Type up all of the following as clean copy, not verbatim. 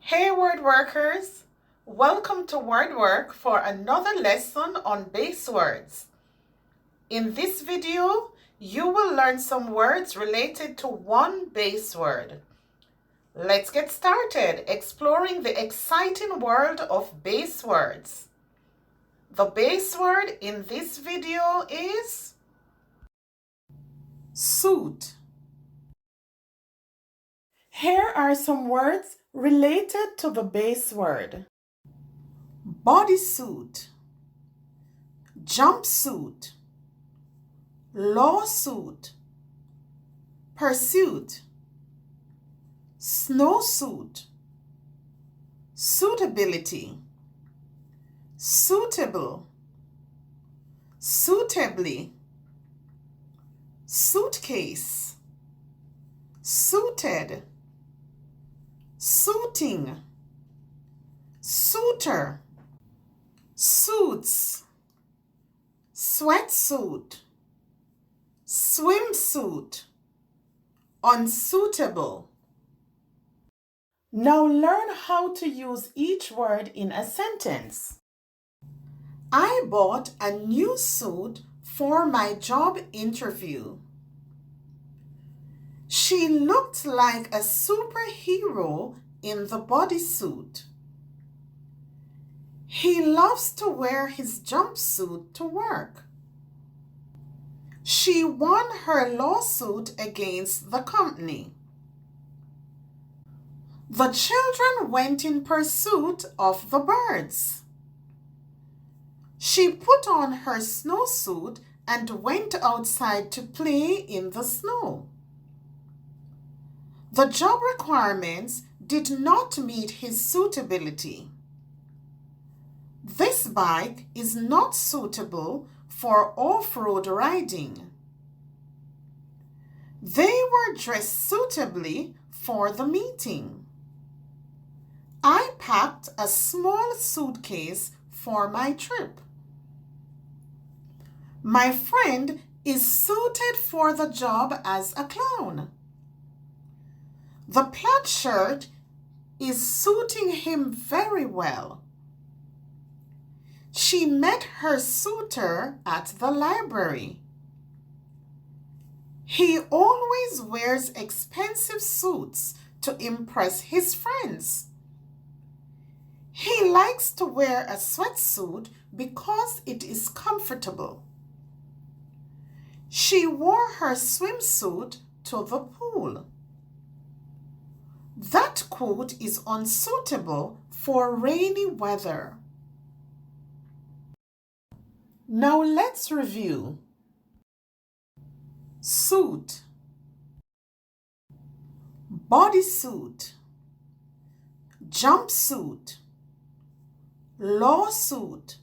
Hey word workers, welcome to WordWork for another lesson on base words. In this video, you will learn some words related to one base word. Let's get started exploring the exciting world of base words. The base word in this video is suit. Here are some words related to the base word. Bodysuit, jumpsuit, lawsuit, pursuit, snowsuit, suitability, suitable, suitably, suitcase, suited, suiting, suitor, suits, sweatsuit, swimsuit, unsuitable. Now learn how to use each word in a sentence. I bought a new suit for my job interview. She looked like a superhero in the bodysuit. He loves to wear his jumpsuit to work. She won her lawsuit against the company. The children went in pursuit of the birds. She put on her snowsuit and went outside to play in the snow. The job requirements did not meet his suitability. This bike is not suitable for off-road riding. They were dressed suitably for the meeting. I packed a small suitcase for my trip. My friend is suited for the job as a clown. The plaid shirt is suiting him very well. She met her suitor at the library. He always wears expensive suits to impress his friends. He likes to wear a sweatsuit because it is comfortable. She wore her swimsuit to the pool. That coat is unsuitable for rainy weather. Now let's review. Suit, bodysuit, jumpsuit, lawsuit,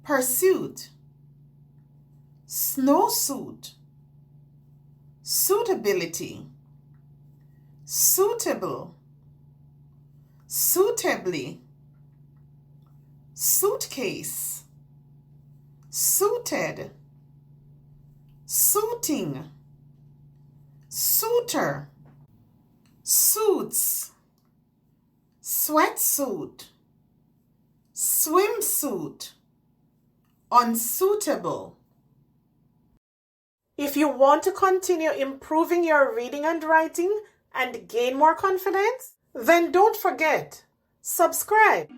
pursuit, snowsuit, suitability, suitable, suitably, suitcase, suited, suiting, suitor, suits, sweatsuit, swimsuit, unsuitable. If you want to continue improving your reading and writing and gain more confidence, then don't forget, subscribe.